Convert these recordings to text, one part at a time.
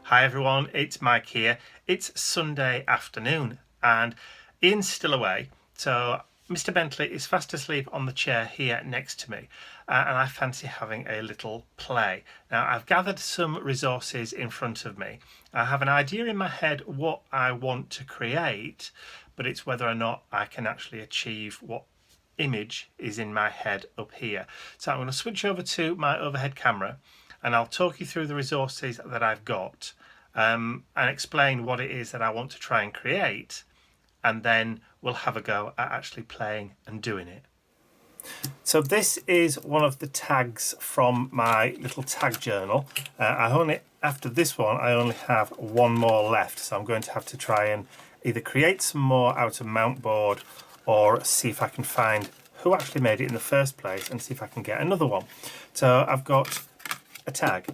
Hi everyone, it's Mike here. It's Sunday afternoon and Ian's still away, so Mr. Bentley is fast asleep on the chair here next to me, and I fancy having a little play. Now, I've gathered some resources in front of me. I have an idea in my head what I want to create, but it's whether or not I can actually achieve what image is in my head up here. So I'm going to switch over to my overhead camera and I'll talk you through the resources that I've got and explain what it is that I want to try and create, and then we'll have a go at actually playing and doing it. So this is one of the tags from my little tag journal. After this one I only have one more left, so I'm going to have to try and either create some more out of mount board or see if I can find who actually made it in the first place and see if I can get another one. So I've got a tag.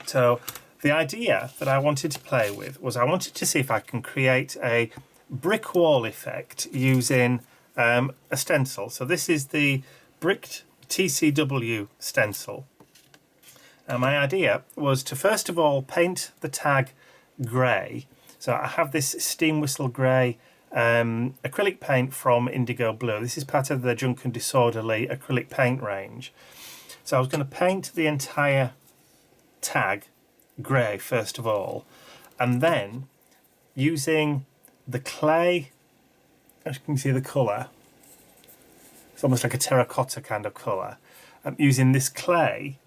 So the idea that I wanted to play with was I wanted to see if I can create a brick wall effect using a stencil. So this is the bricked TCW stencil. And my idea was to first of all paint the tag grey. So I have this steam whistle grey acrylic paint from Indigo Blue. This is part of the Junk and Disorderly acrylic paint range. So I was going to paint the entire tag grey first of all, and then using the clay, as you can see the colour, it's almost like a terracotta kind of colour. Using this clay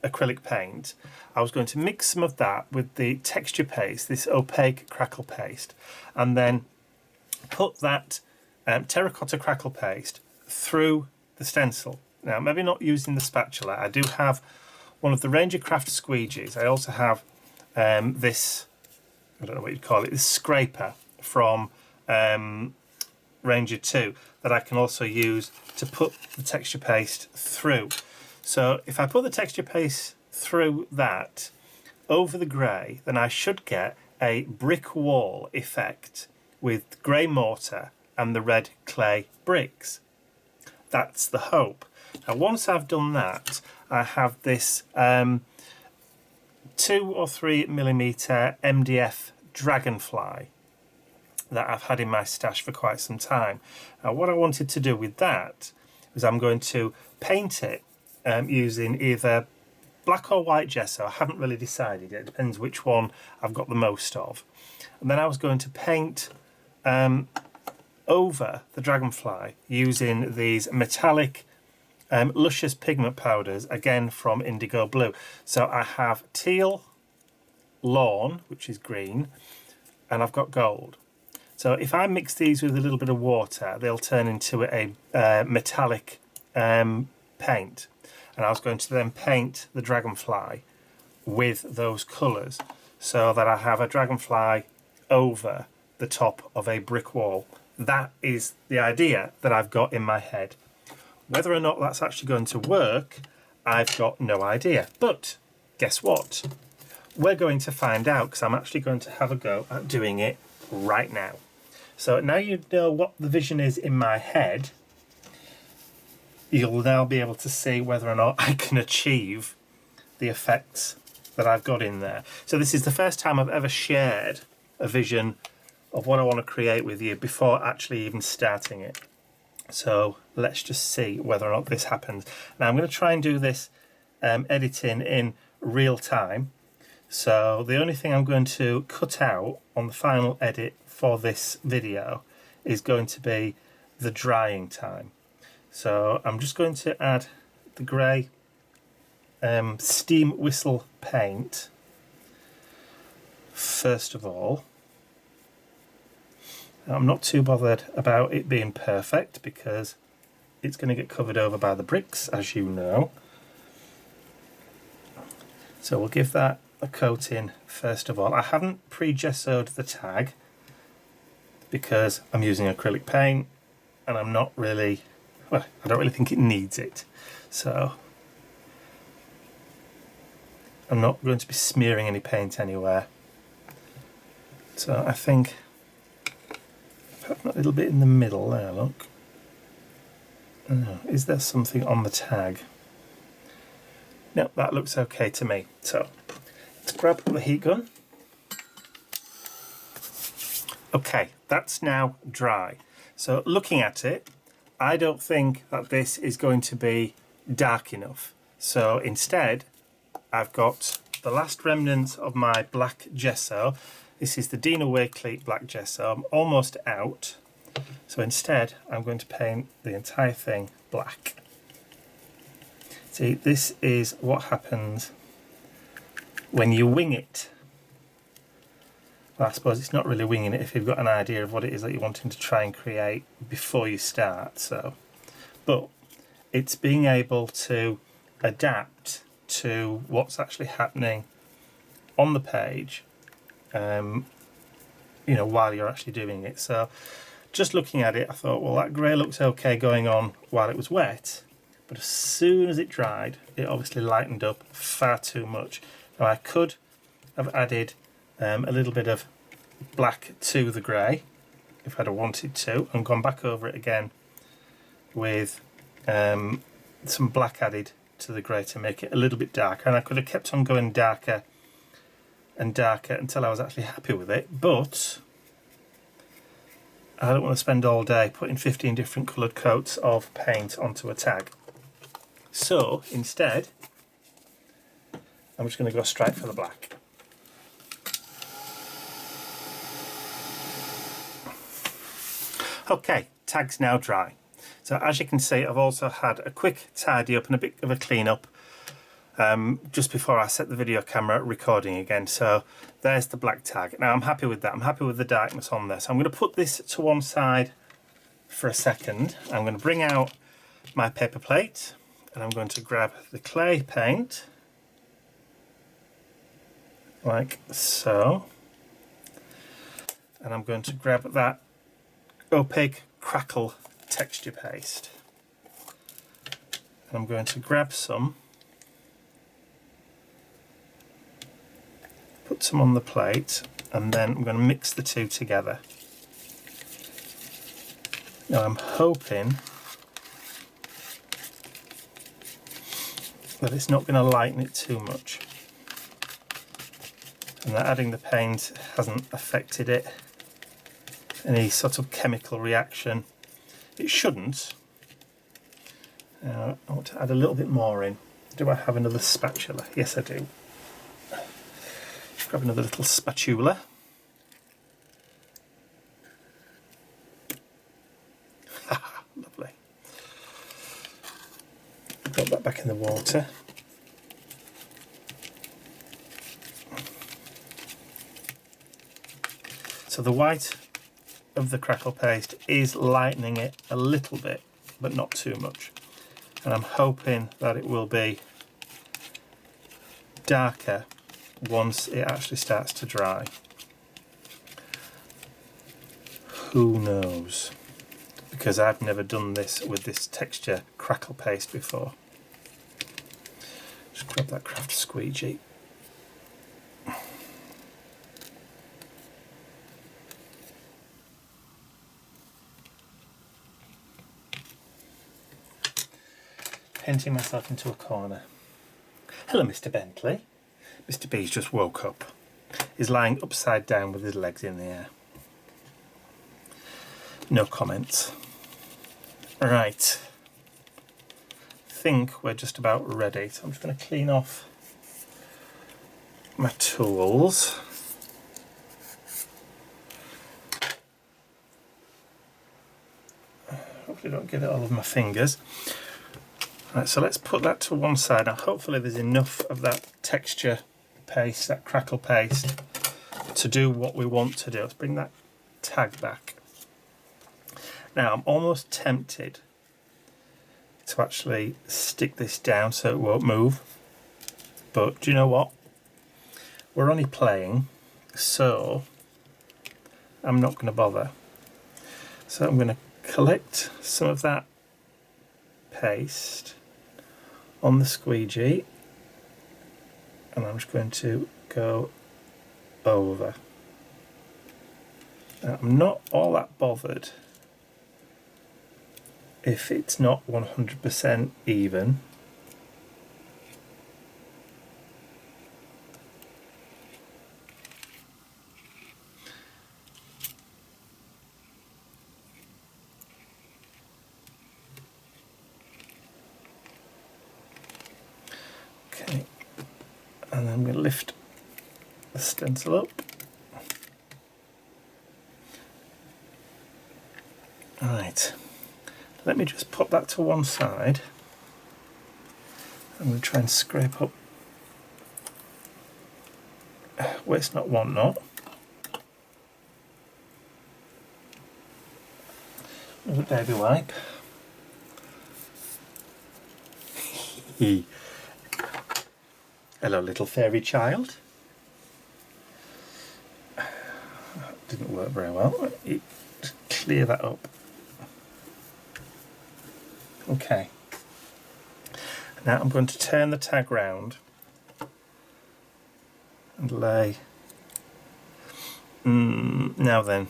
acrylic paint, I was going to mix some of that with the texture paste, this opaque crackle paste, and then put that terracotta crackle paste through the stencil. Now, maybe not using the spatula. I do have one of the Ranger Craft squeegees. I also have this, I don't know what you'd call it, this scraper from Ranger 2 that I can also use to put the texture paste through. So if I put the texture paste through that over the grey, then I should get a brick wall effect with grey mortar and the red clay bricks. That's the hope. Now once I've done that, I have this 2 or 3 millimeter MDF dragonfly that I've had in my stash for quite some time. Now what I wanted to do with that is I'm going to paint it using either black or white gesso. I haven't really decided yet, it depends which one I've got the most of. And then I was going to paint over the dragonfly using these metallic luscious pigment powders, again from Indigo Blue. So I have teal, lawn, which is green, and I've got gold. So if I mix these with a little bit of water, they'll turn into a metallic paint. And I was going to then paint the dragonfly with those colours so that I have a dragonfly over the top of a brick wall. That is the idea that I've got in my head. Whether or not that's actually going to work, I've got no idea. But guess what? We're going to find out, because I'm actually going to have a go at doing it right now. So now you know what the vision is in my head, you'll now be able to see whether or not I can achieve the effects that I've got in there. So this is the first time I've ever shared a vision of what I want to create with you before actually even starting it. So let's just see whether or not this happens. Now I'm going to try and do this editing in real time. So the only thing I'm going to cut out on the final edit for this video is going to be the drying time. So I'm just going to add the grey steam whistle paint first of all. I'm not too bothered about it being perfect because it's going to get covered over by the bricks, as you know. So we'll give that a coating first of all. I haven't pre-gessoed the tag because I'm using acrylic paint and I'm not really, well, I don't really think it needs it. So I'm not going to be smearing any paint anywhere. So I think a little bit in the middle there, look. Oh, is there something on the tag? No, that looks okay to me. So Let's grab the heat gun. Okay, that's now dry. So looking at it, I don't think that this is going to be dark enough. So instead, I've got the last remnants of my black gesso. This is the Dina Wakelet black gesso. I'm almost out. So instead, I'm going to paint the entire thing black. See, this is what happens when you wing it. Well, I suppose it's not really winging it if you've got an idea of what it is that you're wanting to try and create before you start. But it's being able to adapt to what's actually happening on the page, you know, while you're actually doing it. So just looking at it, I thought, well, that grey looks okay going on while it was wet, but as soon as it dried, it obviously lightened up far too much. Now I could have added a little bit of black to the grey if I'd have wanted to, and gone back over it again with some black added to the grey to make it a little bit darker, and I could have kept on going darker and darker until I was actually happy with it, but I don't want to spend all day putting 15 different coloured coats of paint onto a tag. So instead, I'm just going to go straight for the black. Okay, tag's now dry. So as you can see, I've also had a quick tidy up and a bit of a clean up just before I set the video camera recording again. So there's the black tag. Now I'm happy with that. I'm happy with the darkness on this. I'm going to put this to one side for a second. I'm going to bring out my paper plate and I'm going to grab the clay paint like so. And I'm going to grab that opaque crackle texture paste. And I'm going to grab some, put some on the plate, and then I'm going to mix the two together. Now I'm hoping that it's not going to lighten it too much, and that adding the paint hasn't affected it any sort of chemical reaction. It shouldn't. I want to add a little bit more in. Do I have another spatula? Yes, I do. Grab another little spatula. Lovely. Got that back in the water. So the white of the crackle paste is lightening it a little bit, but not too much. And I'm hoping that it will be darker once it actually starts to dry. Who knows? Because I've never done this with this texture crackle paste before. Just grab that craft squeegee. Painting myself into a corner. Hello, Mr. Bentley. Mr. B's just woke up. He's lying upside down with his legs in the air. No comments. Right. I think we're just about ready. So I'm just going to clean off my tools. Hopefully don't get it all over my fingers. Right, so let's put that to one side. Now hopefully there's enough of that texture paste, that crackle paste, to do what we want to do. Let's bring that tag back. Now I'm almost tempted to actually stick this down so it won't move. But do you know what? We're only playing, so I'm not going to bother. So I'm going to collect some of that paste on the squeegee, and I'm just going to go over. Now, I'm not all that bothered if it's not 100% even. And then I'm going to lift the stencil up. Right, let me just pop that to one side. I'm going to try and scrape up where it's not one knot. Another baby wipe. Hello, little fairy child. Didn't work very well. Just clear that up. Okay. Now I'm going to turn the tag round and lay. Now then,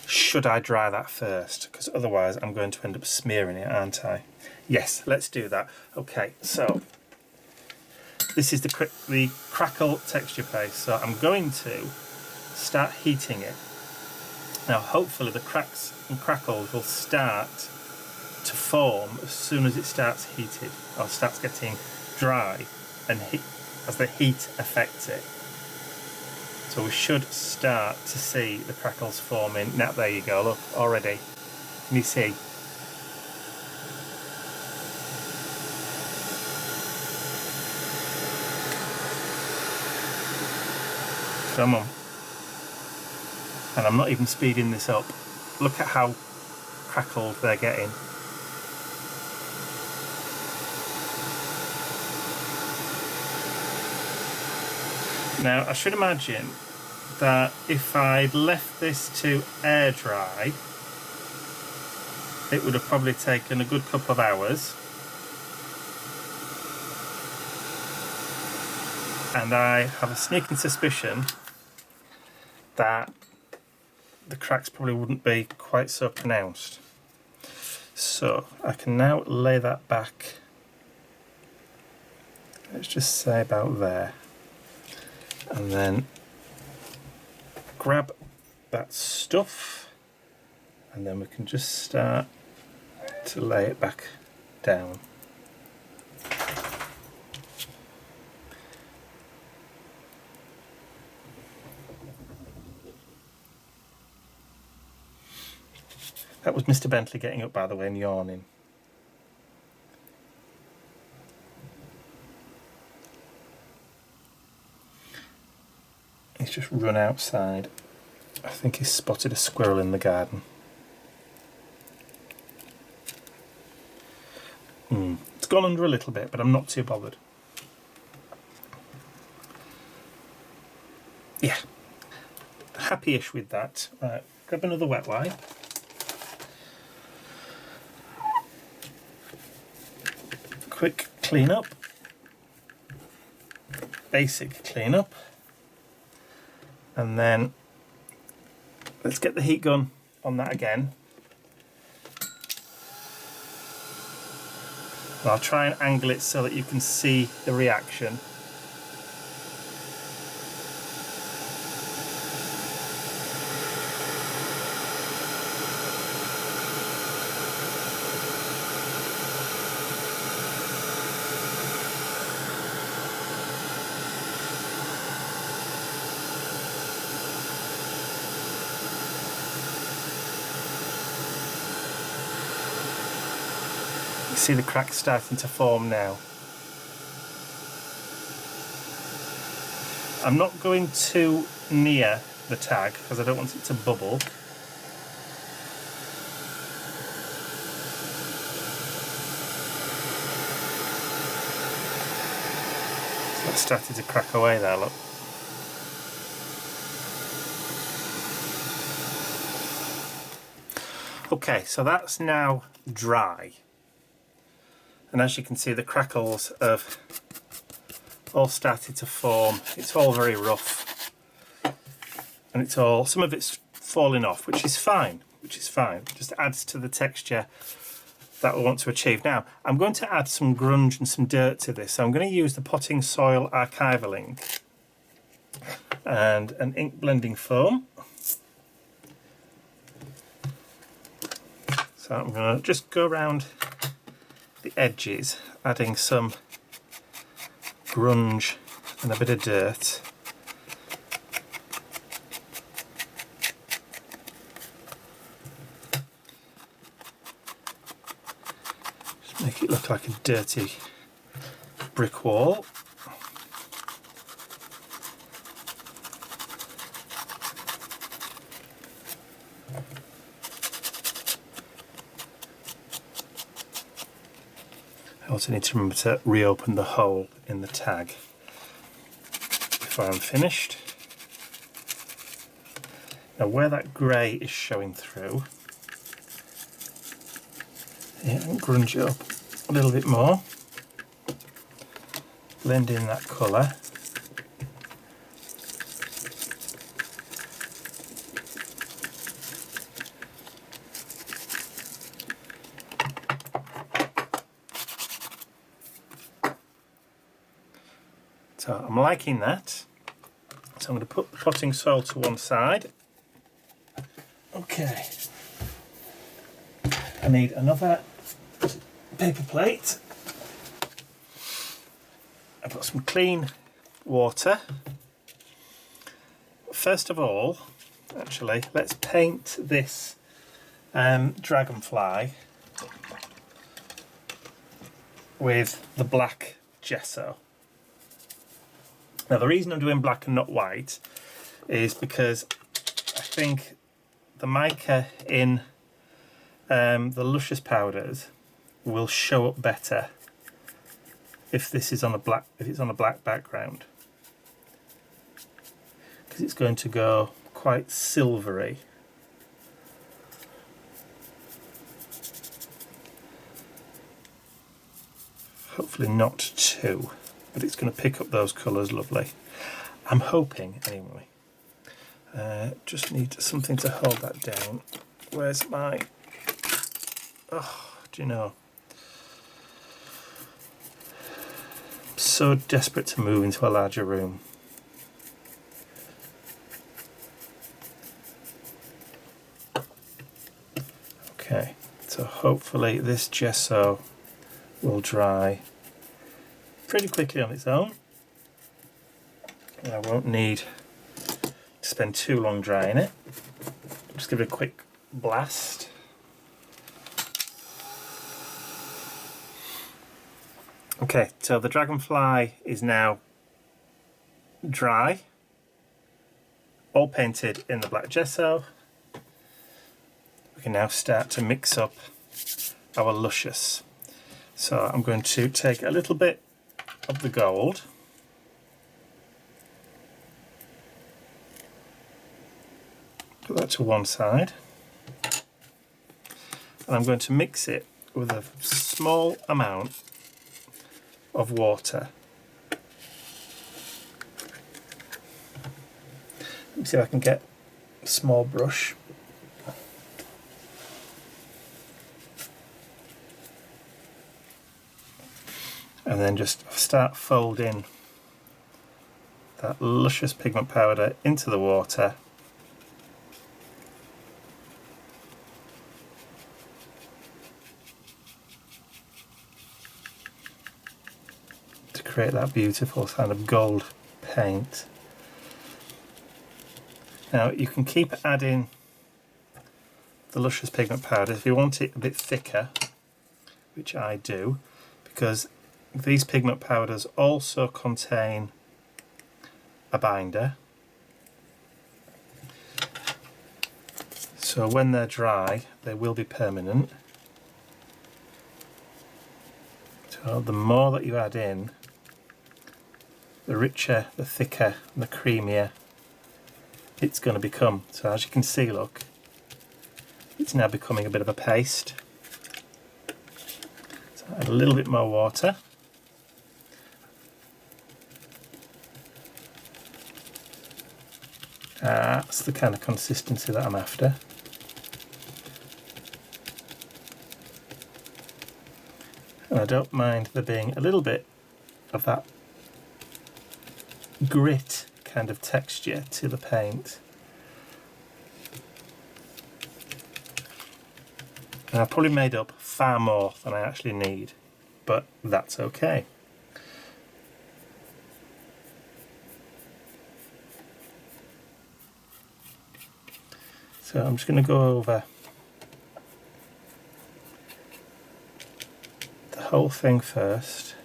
should I dry that first? Because otherwise I'm going to end up smearing it, aren't I? Yes, let's do that. Okay, so this is the crackle texture paste. So I'm going to start heating it. Now hopefully the cracks and crackles will start to form as soon as it starts heated, or starts getting dry and as the heat affects it. So we should start to see the crackles forming. Now there you go, look, already. Can you see? Come on. And I'm not even speeding this up. Look at how crackled they're getting. Now I should imagine that if I'd left this to air dry, it would have probably taken a good couple of hours. And I have a sneaking suspicion that the cracks probably wouldn't be quite so pronounced. So I can now lay that back, let's just say about there, and then grab that stuff, and then we can just start to lay it back down. That was Mr. Bentley getting up, by the way, and yawning. He's just run outside. I think he's spotted a squirrel in the garden. It's gone under a little bit, but I'm not too bothered. Yeah, happy-ish with that. Right, grab another wet wipe. Quick clean up. Basic clean up. And then let's get the heat gun on that again. I'll try and angle it so that you can see the reaction. You see the cracks starting to form now. I'm not going too near the tag because I don't want it to bubble. So it's started to crack away there, look. Okay, so that's now dry. And as you can see, the crackles have all started to form. It's all very rough. And it's all, some of it's falling off, which is fine, It just adds to the texture that we want to achieve. Now, I'm going to add some grunge and some dirt to this. So I'm going to use the Potting Soil Archival ink and an ink blending foam. So I'm going to just go around the edges, adding some grunge and a bit of dirt. Just make it look like a dirty brick wall. I also need to remember to reopen the hole in the tag before I'm finished. Now where that grey is showing through, and grunge it up a little bit more, blend in that colour. So I'm liking that. So I'm going to put the potting soil to one side. Okay. I need another paper plate. I've got some clean water. First of all, actually, let's paint this dragonfly with the black gesso. Now the reason I'm doing black and not white is because I think the mica in the luscious powders will show up better if this is on a black, if it's on a black background, because it's going to go quite silvery. Hopefully not too, but it's going to pick up those colours lovely. I'm hoping anyway. Just need something to hold that down. Where's my... Oh, do you know? I'm so desperate to move into a larger room. Okay, so hopefully this gesso will dry pretty quickly on its own. And I won't need to spend too long drying it. Just give it a quick blast. Okay, so the dragonfly is now dry, all painted in the black gesso. We can now start to mix up our luscious. So I'm going to take a little bit of the gold, put that to one side, and I'm going to mix it with a small amount of water. Let me see if I can get a small brush. And then just start folding that luscious pigment powder into the water. To create that beautiful kind of gold paint. Now you can keep adding the luscious pigment powder if you want it a bit thicker, which I do, because these pigment powders also contain a binder, so when they're dry they will be permanent. So the more that you add in, the richer, the thicker and the creamier it's going to become. So as you can see, look, it's now becoming a bit of a paste. So add a little bit more water. That's the kind of consistency that I'm after. And I don't mind there being a little bit of that grit kind of texture to the paint. And I've probably made up far more than I actually need, but that's okay. So I'm just going to go over the whole thing first.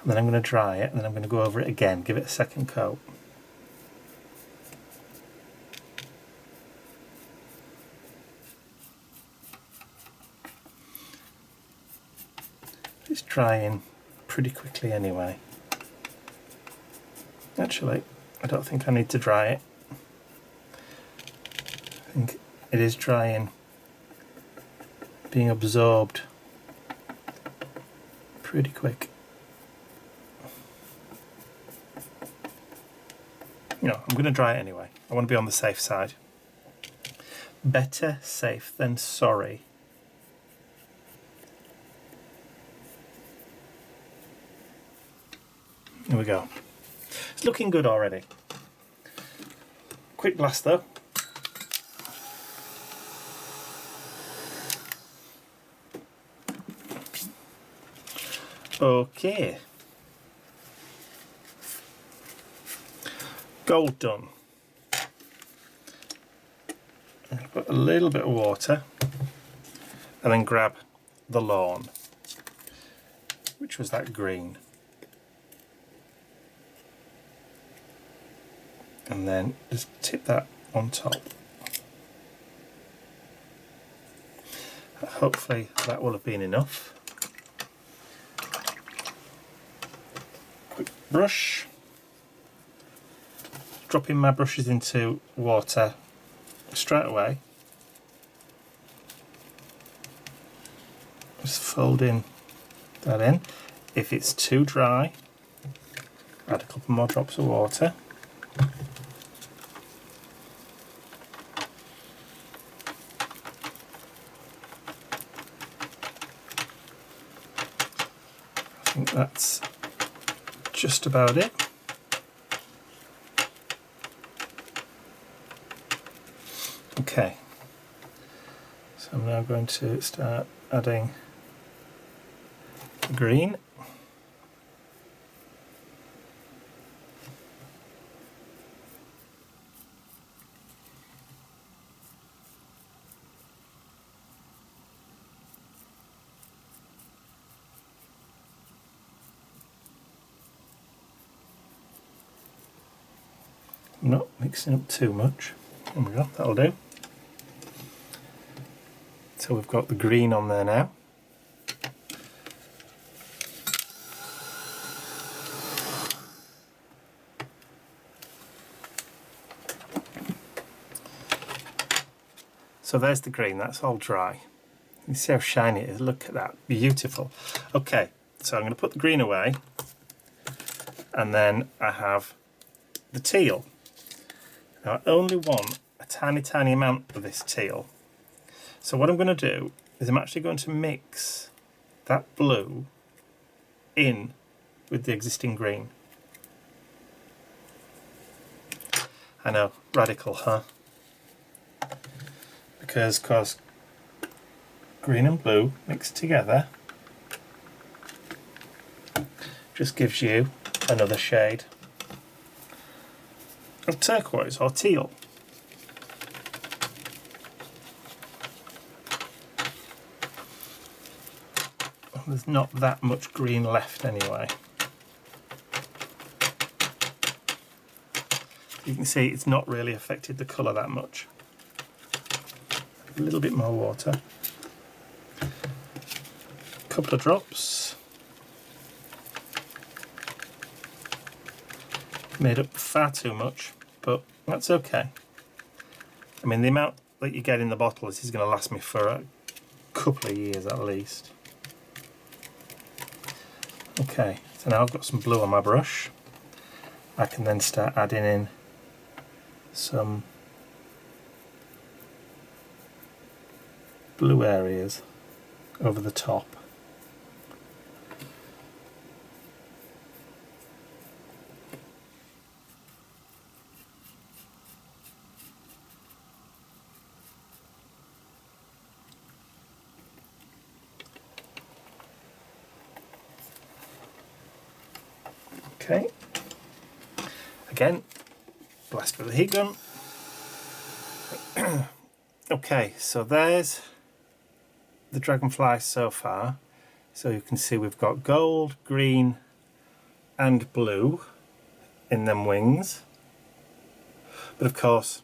And then I'm going to dry it, and then I'm going to go over it again, give it a second coat. It's drying pretty quickly anyway. Actually, I don't think I need to dry it. I think it is drying, being absorbed pretty quick. You know, I'm going to dry it anyway. I want to be on the safe side. Better safe than sorry. Here we go. It's looking good already. Quick blast though. Okay. Gold done. I'll put a little bit of water and then grab the lawn, which was that green. And then just tip that on top. Hopefully that will have been enough. Quick brush. Dropping my brushes into water straight away. Just folding that in. If it's too dry, add a couple more drops of water. I think that's just about it. Okay, so I'm now going to start adding the green. I'm not mixing up too much. There we go, that'll do. So we've got the green on there now. So there's the green, that's all dry. You see how shiny it is, look at that, beautiful. Okay, so I'm going to put the green away, and then I have the teal. Now I only want a tiny amount of this teal. So what I'm going to do is I'm actually going to mix that blue in with the existing green. I know, radical, huh? Because of course green and blue mixed together just gives you another shade of turquoise or teal. There's not that much green left anyway. You can see it's not really affected the colour that much. A little bit more water. A couple of drops. Made up far too much, but that's okay. I mean, the amount that you get in the bottle is going to last me for a couple of years at least. Okay, so now I've got some blue on my brush. I can then start adding in some blue areas over the top. Okay. Again, blast with the heat gun. Okay, so there's the dragonfly so far. So you can see we've got gold, green and blue in them wings. But of course,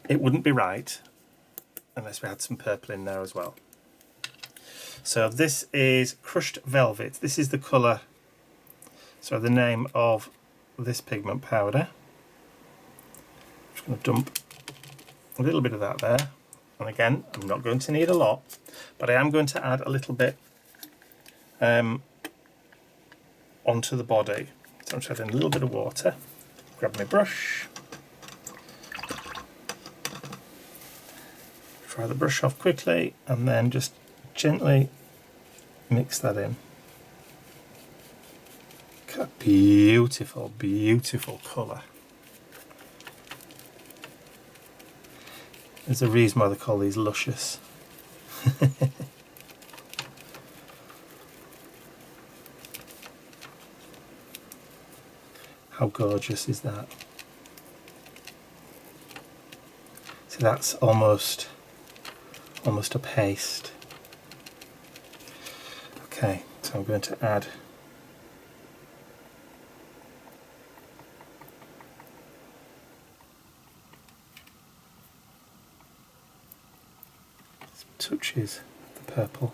it wouldn't be right unless we had some purple in there as well. So this is crushed velvet. This is the colour, so the name of this pigment powder. I'm just going to dump a little bit of that there. And again, I'm not going to need a lot, but I am going to add a little bit onto the body. So I'm just adding a little bit of water. Grab my brush. Dry the brush off quickly and then just gently mix that in. Beautiful, beautiful colour. There's a reason why they call these luscious. How gorgeous is that? See, that's almost a paste. Okay, so I'm going to add some touches of the purple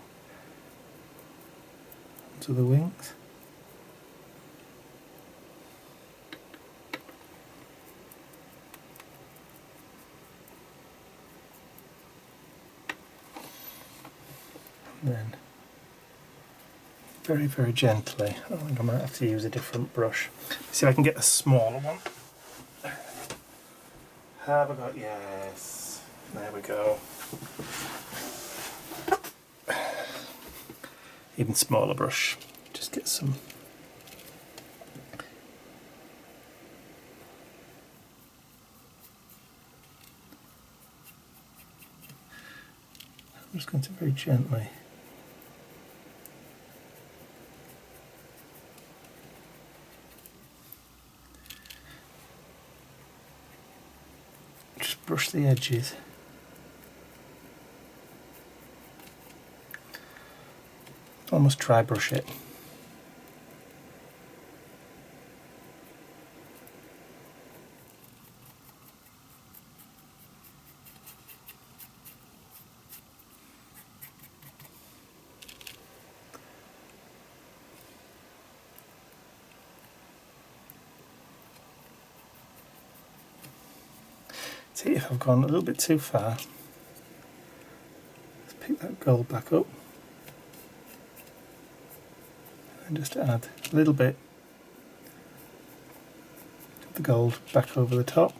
onto the wings. And then very, very gently, I think I might have to use a different brush. See if I can get a smaller one. Have I got, yes, there we go. Even smaller brush, just get some. I'm just going to very gently just brush the edges. Almost dry brush it. See if I've gone a little bit too far. Let's pick that gold back up and just add a little bit of the gold back over the top.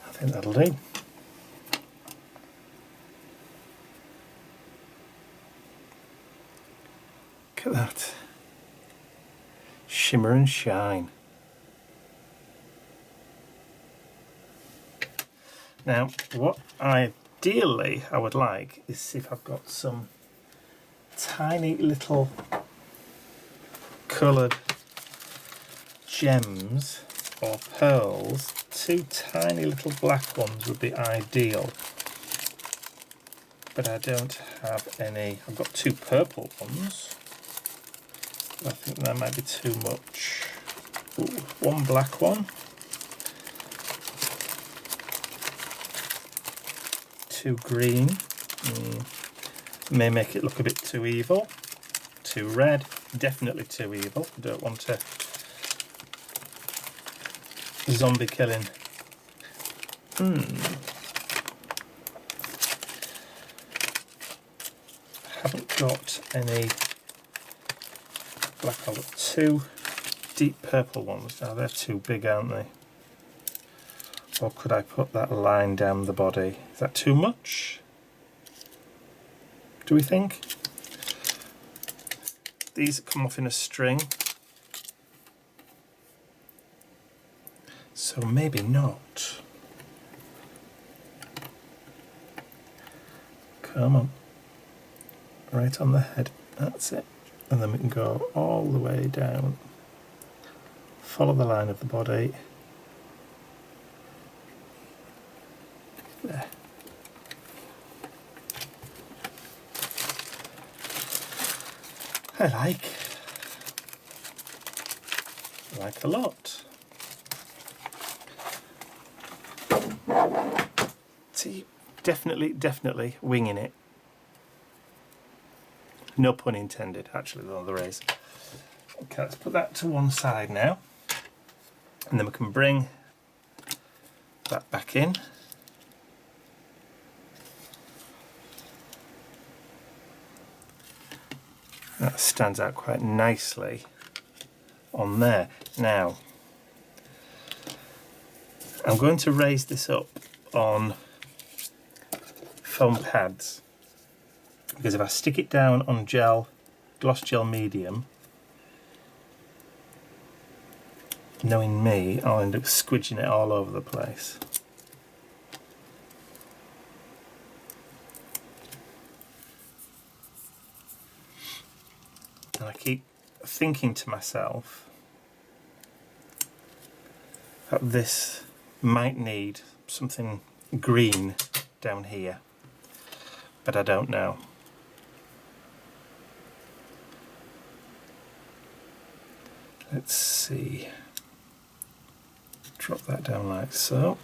I think that'll do. Look at that. Shimmer and shine. Now, what ideally I would like is see if I've got some tiny little coloured gems or pearls. Two tiny little black ones would be ideal, but I don't have any. I've got two purple ones, but I think that might be too much. Ooh, one black one, two green, may make it look a bit too evil. Two red, definitely too evil. I don't want to zombie killing. Haven't got any black. I've got two deep purple ones. Now they're too big, aren't they? Or could I put that line down the body? Is that too much? Do we think? These come off in a string. So maybe not. Come on. Right on the head. That's it. And then we can go all the way down. Follow the line of the body. There. I like a lot. See, definitely winging it. No pun intended, actually, though there is. Okay, let's put that to one side now. And then we can bring that back in. That stands out quite nicely on there. Now, I'm going to raise this up on foam pads, because if I stick it down on gel, gloss gel medium, knowing me, I'll end up squidging it all over the place. And I keep thinking to myself that this might need something green down here, but I don't know. Let's see. Drop that down like so.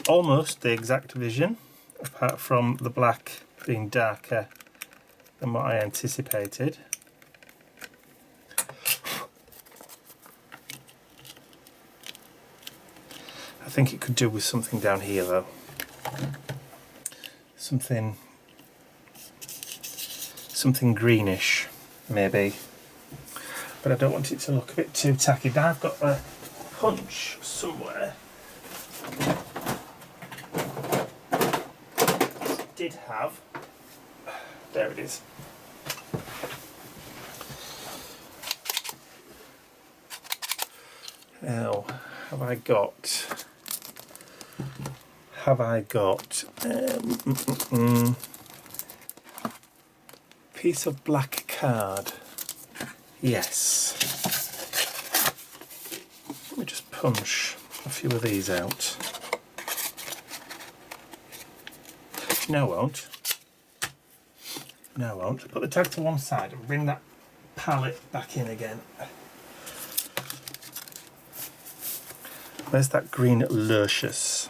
Almost the exact vision, apart from the black being darker than what I anticipated. I think it could do with something down here though. Something greenish, maybe. But I don't want it to look a bit too tacky. Now I've got a punch somewhere. Did have. There it is. Now, have I got piece of black card? Yes. Let me just punch a few of these out. No, I won't. No, I won't. Put the tag to one side and bring that palette back in again. Where's that green luscious?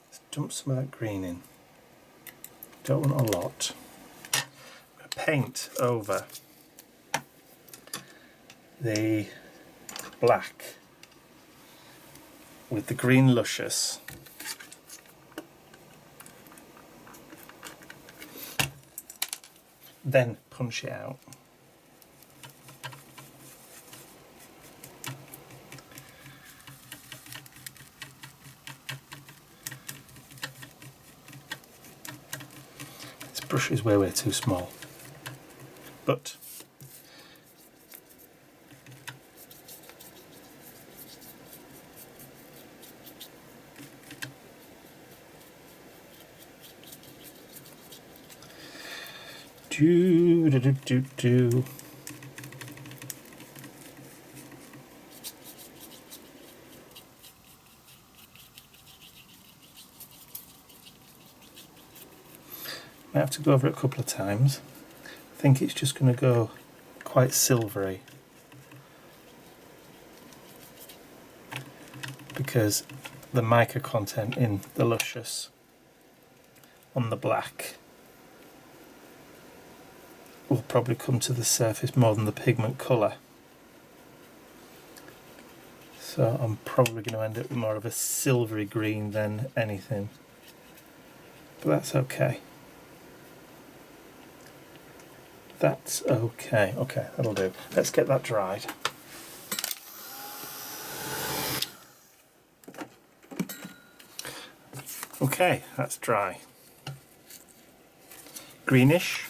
Let's dump some of that green in. Don't want a lot. I'm going to paint over the black with the green luscious. Then punch it out. This brush is way too small, but do. I have to go over it a couple of times. I think it's just going to go quite silvery because the mica content in the luscious on the black will probably come to the surface more than the pigment colour. So I'm probably going to end up with more of a silvery green than anything. But that's okay. That's okay. Okay, that'll do. Let's get that dried. Okay, that's dry. Greenish.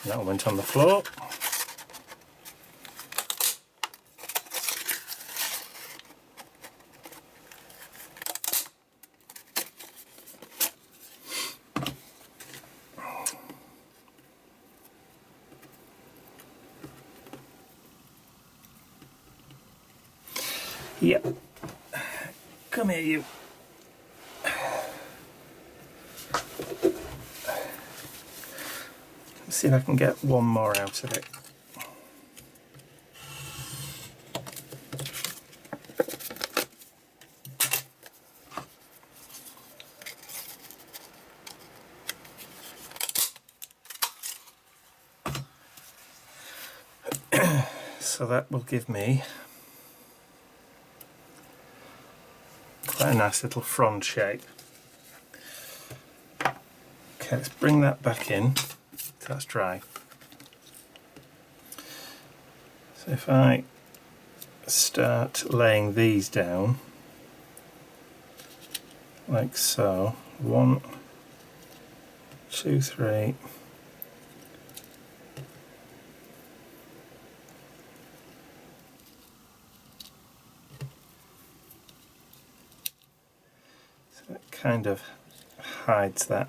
That one went on the floor. Yep. Come here, you. Let's see if I can get one more out of it. So that will give me quite a nice little frond shape. Okay, let's bring that back in so that's dry. So if I start laying these down like so, 1, 2, 3. So that kind of hides that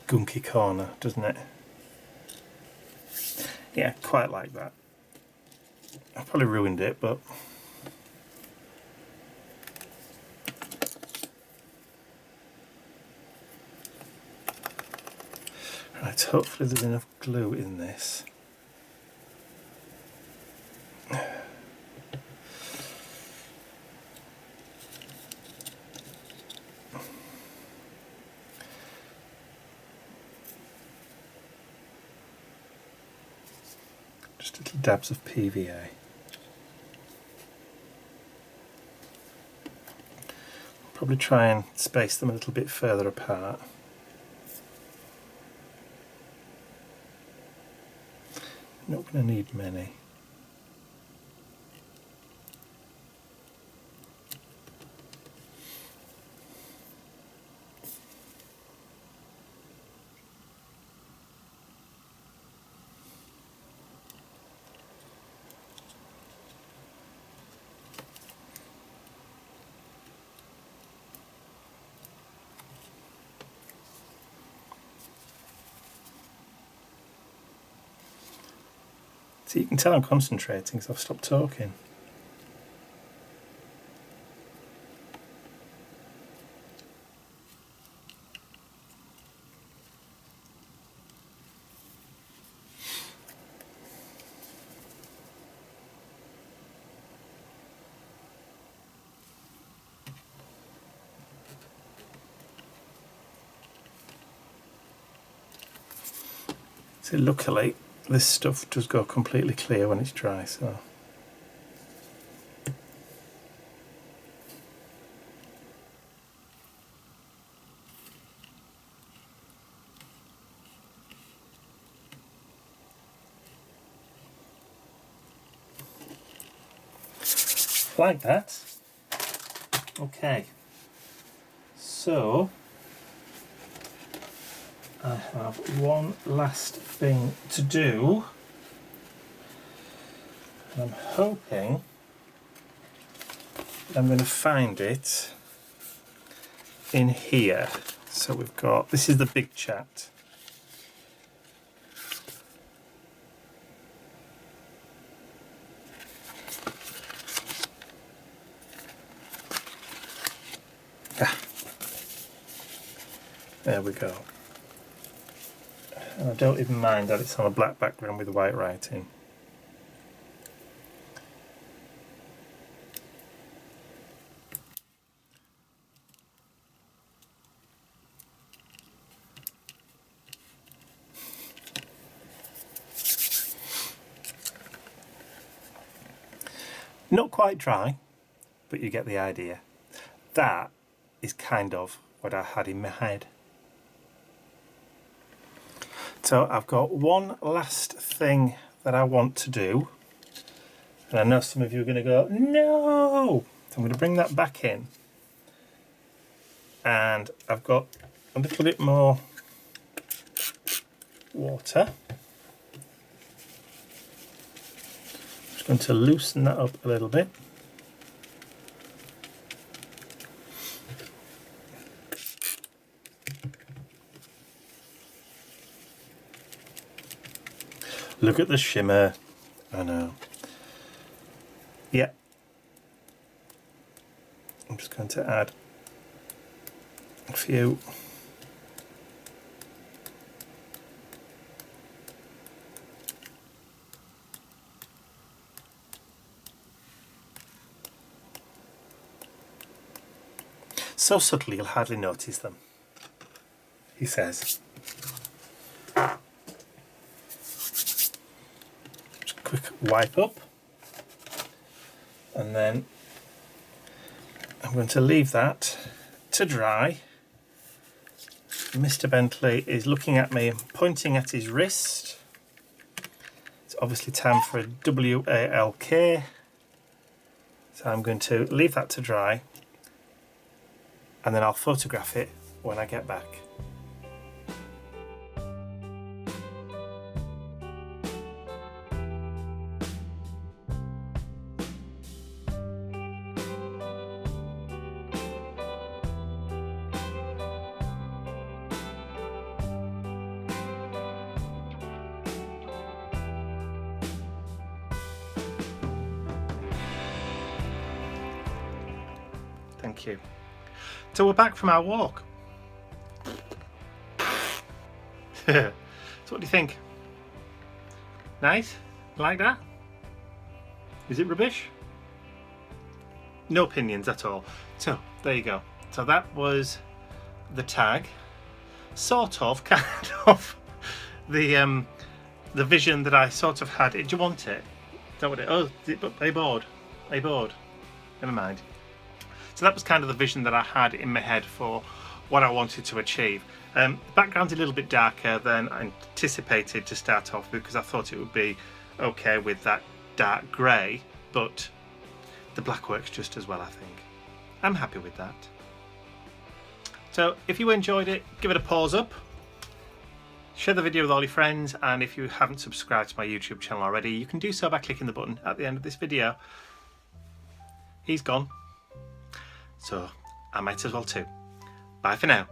gunky corner, doesn't it? Yeah, quite like that. I probably ruined it, but right, hopefully there's enough glue in this. Just little dabs of PVA. Probably try and space them a little bit further apart. Not going to need many. So you can tell I'm concentrating because I've stopped talking. So luckily this stuff does go completely clear when it's dry, so like that. Okay, so I have one last thing to do. And I'm hoping I'm going to find it in here. So we've got, this is the big chat. Ah, there we go. And I don't even mind that it's on a black background with white writing. Not quite dry, but you get the idea. That is kind of what I had in my head. So I've got one last thing that I want to do, and I know some of you are going to go, no! So I'm going to bring that back in, and I've got a little bit more water. Just going to loosen that up a little bit. Look at the shimmer. I know. Yeah. I'm just going to add a few. So subtly you'll hardly notice them, he says. Quick wipe up, and then I'm going to leave that to dry. Mr. Bentley is looking at me and pointing at his wrist. It's obviously time for a WALK, so I'm going to leave that to dry, and then I'll photograph it when I get back. Thank you. So we're back from our walk. So what do you think? Nice? Like that? Is it rubbish? No opinions at all. So there you go. So that was the tag, sort of, kind of, the vision that I sort of had. Did you want it? Is that what it? Oh, are you bored? Are you bored? Never mind. So that was kind of the vision that I had in my head for what I wanted to achieve. The background's a little bit darker than I anticipated to start off with, because I thought it would be okay with that dark grey, but the black works just as well, I think. I'm happy with that. So if you enjoyed it, give it a pause up, share the video with all your friends, and if you haven't subscribed to my YouTube channel already, you can do so by clicking the button at the end of this video. He's gone, so I might as well too. Bye for now.